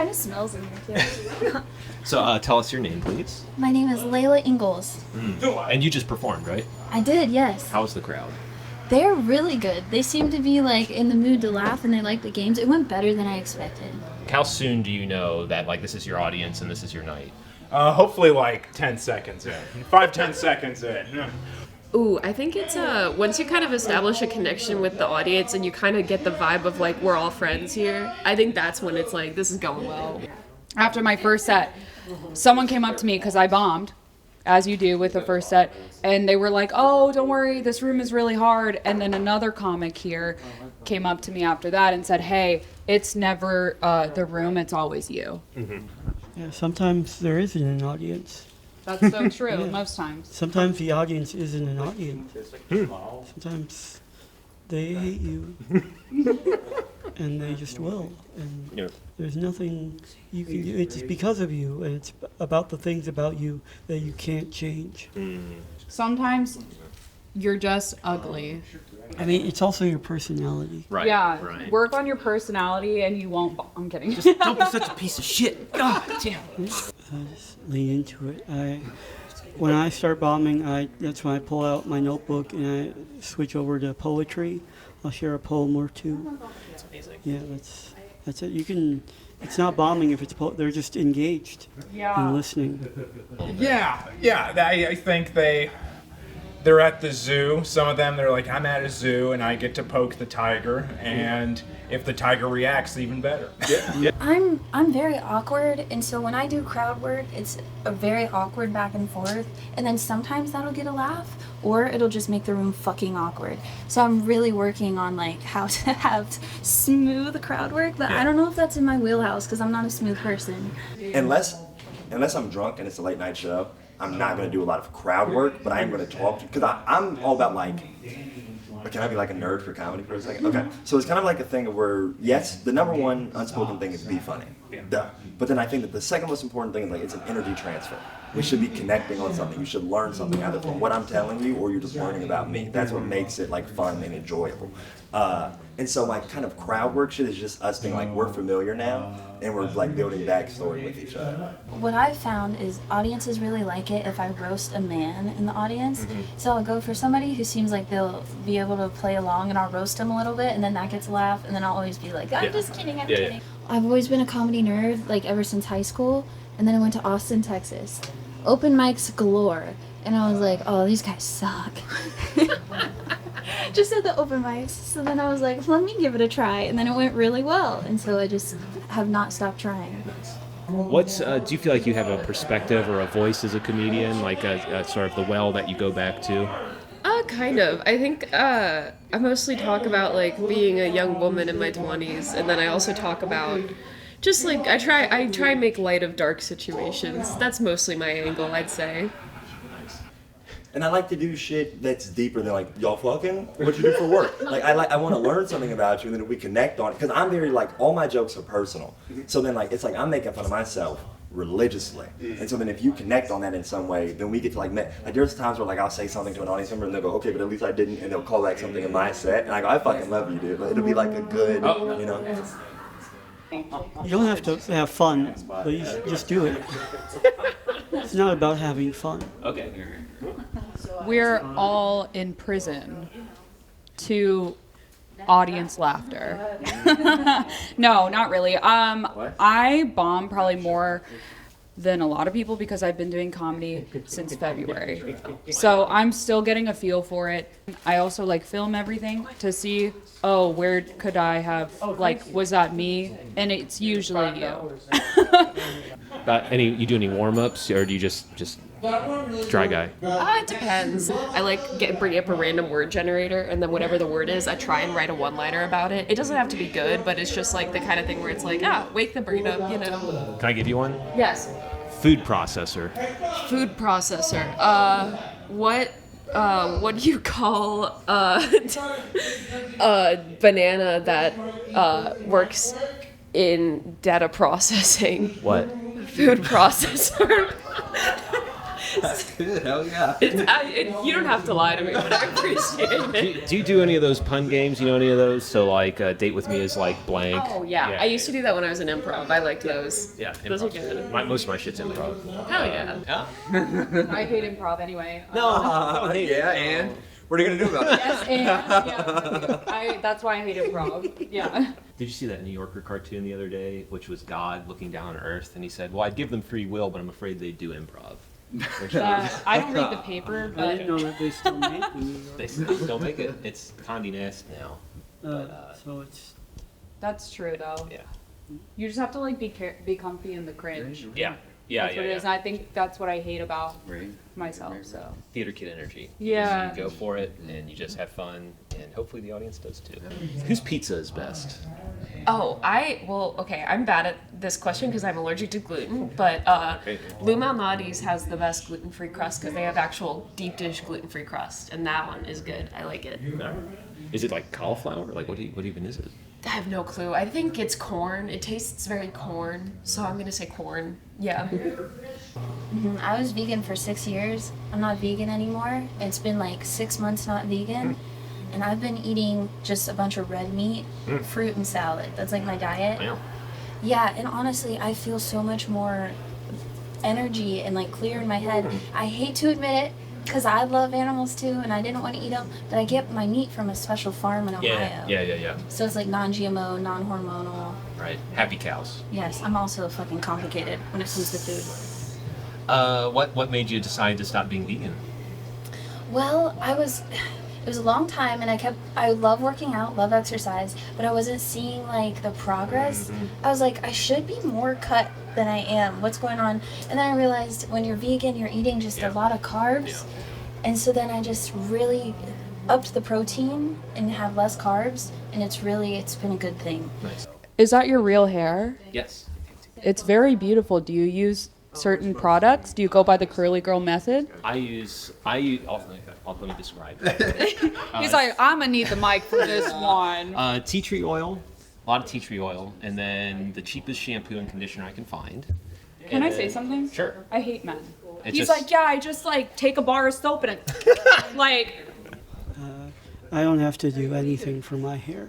kind of smells in here too. So tell us your name, please. My name is Leyla Ingalls. And you just performed, right? I did, yes. How was the crowd? They're really good. They seem to be like in the mood to laugh, and they like the games. It went better than I expected. How soon do you know that like this is your audience and this is your night? Hopefully like 10 seconds in. 5-10 seconds in. Ooh, I think it's once you kind of establish a connection with the audience and you kind of get the vibe of like we're all friends here, I think that's when it's like this is going well. After my first set, someone came up to me because I bombed, as you do with the first set, and they were like, oh, don't worry, this room is really hard. And then another comic here came up to me after that and said, hey, it's never the room, it's always you. Mm-hmm. Yeah, sometimes there isn't an audience. That's so true, most times. Sometimes the audience isn't an audience. Sometimes they hate you, and they just will. And there's nothing you can do. It's because of you, and it's about the things about you that you can't change. Sometimes you're just ugly. I mean, it's also your personality. Right. Yeah, Right. work on your personality and you won't. I'm kidding. Just don't be such a piece of shit. God damn. Just lean into it. When I start bombing, that's when I pull out my notebook and I switch over to poetry. I'll share a poem or two. That's amazing. Yeah, that's it. You can. It's not bombing if it's they're just engaged and listening. Yeah. I think they're at the zoo. Some of them, they're like, I'm at a zoo and I get to poke the tiger, and if the tiger reacts, even better. Yeah. I'm very awkward, and so when I do crowd work, it's a very awkward back and forth, and then sometimes that'll get a laugh, or it'll just make the room fucking awkward. So I'm really working on like how to have smooth crowd work, but I don't know if that's in my wheelhouse because I'm not a smooth person. Unless I'm drunk and it's a late night show, I'm not going to do a lot of crowd work, but I am going to talk to, because I'm all about like, can I be like a nerd for comedy for a second? Okay, so it's kind of like a thing of where, yes, the number one unspoken thing is be funny, duh. But then I think that the second most important thing is like it's an energy transfer. We should be connecting on something. You should learn something either from what I'm telling you or you're just learning about me. That's what makes it like fun and enjoyable. And so my kind of crowd work shit is just us being like, we're familiar now and we're like building backstory with each other. What I've found is audiences really like it if I roast a man in the audience. So I'll go for somebody who seems like they'll be able to play along, and I'll roast them a little bit, and then that gets a laugh, and then I'll always be like, I'm just kidding, I'm kidding. I've always been a comedy nerd, like ever since high school, and then I went to Austin, Texas. Open mics galore, and I was like, oh, these guys suck. Just at the open mics. So then I was like, let me give it a try, and then it went really well, and so I just have not stopped trying. Do you feel like you have a perspective or a voice as a comedian, like a sort of the well that you go back to? Kind of. I think I mostly talk about like being a young woman in my 20s, and then I also talk about just like I try and make light of dark situations. That's mostly my angle, I'd say. And I like to do shit that's deeper than like, y'all fucking, what you do for work? Like I want to learn something about you, and then if we connect on it, because I'm very like, all my jokes are personal. So then like, it's like I'm making fun of myself religiously. And so then if you connect on that in some way, then we get to like there's times where like I'll say something to an audience member and they'll go, okay, but at least I didn't, and they'll call back something in my set, and I go, I fucking love you, dude. Like, it'll be like a good, you know. You don't have to have fun, but you just do it. It's not about having fun. Okay. We're all in prison to audience laughter. No, not really. I bomb probably more than a lot of people because I've been doing comedy since February. So I'm still getting a feel for it. I also like film everything to see, oh, where could I have, like, was that me? And it's usually you. You do any warm-ups, or do you just dry guy? It depends. I like bring up a random word generator, and then whatever the word is, I try and write a one-liner about it. It doesn't have to be good, but it's just like the kind of thing where it's like, wake the brain up, you know. Can I give you one? Yes. Food processor. Food processor. What do you call a banana that works in data processing? What? Food processor. Hell yeah. You don't have to lie to me, but I appreciate it. Do you do any of those pun games? You know any of those? So like, date with me is like blank. Oh yeah. I used to do that when I was in improv. I liked those. Yeah, those are improv. good. Most of my shit's improv. Hell yeah. Yeah. I hate improv anyway. Yeah, and what are you gonna do about it? Yes, and yeah. That's why I hate improv. Yeah. Did you see that New Yorker cartoon the other day, which was God looking down on Earth, and he said, "Well, I'd give them free will, but I'm afraid they do improv." I don't read the paper, I but didn't know that they still make the New York. They still make it. It's Condé Nast now. So it's that's true though. Yeah. You just have to like be comfy in the cringe. Yeah. Yeah. That's what it is, and I think that's what I hate about myself. So Theater kid energy. Yeah. You go for it, and you just have fun, and hopefully the audience does too. Whose pizza is best? Oh, okay, I'm bad at this question because I'm allergic to gluten, but Lou Malnati's has the best gluten-free crust because they have actual deep dish gluten-free crust, and that one is good. I like it. Is it like cauliflower? Like what even is it? I have no clue. I think it's corn. It tastes very corn, so I'm gonna say corn. Yeah. I was vegan for 6 years. I'm not vegan anymore. It's been like 6 months not vegan. And I've been eating just a bunch of red meat, fruit, and salad. That's like my diet. Wow. Yeah, and honestly, I feel so much more energy and like clear in my head. I hate to admit it, because I love animals too, and I didn't want to eat them, but I get my meat from a special farm in Ohio. Yeah. So it's like non-GMO, non-hormonal. Right. Happy cows. Yes, I'm also fucking complicated when it comes to food. What made you decide to stop being vegan? Well, it was a long time, and I love working out, love exercise, but I wasn't seeing like the progress. I was like, I should be more cut than I am. What's going on? And then I realized when you're vegan, you're eating just a lot of carbs. And so then I just really upped the protein and have less carbs, and it's been a good thing. Nice. is that your real hair? Yes. It's very beautiful. Do you use certain products? Do you go by the curly girl method? I use. Let me describe. He's like, I'm gonna need the mic for this one. Tea tree oil, a lot of tea tree oil, and then the cheapest shampoo and conditioner I can find. Can I say something? Sure. I hate men. It's He's just- like, yeah, I just like take a bar of soap and like. I don't have to do anything for my hair.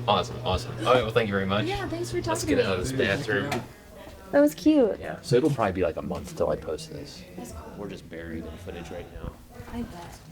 Awesome. All right, well, thank you very much. Yeah, thanks for talking Let's to get me. out of this bathroom. That was cute. Yeah. So it'll probably be like a month till I post this. We're just buried in footage right now. I bet.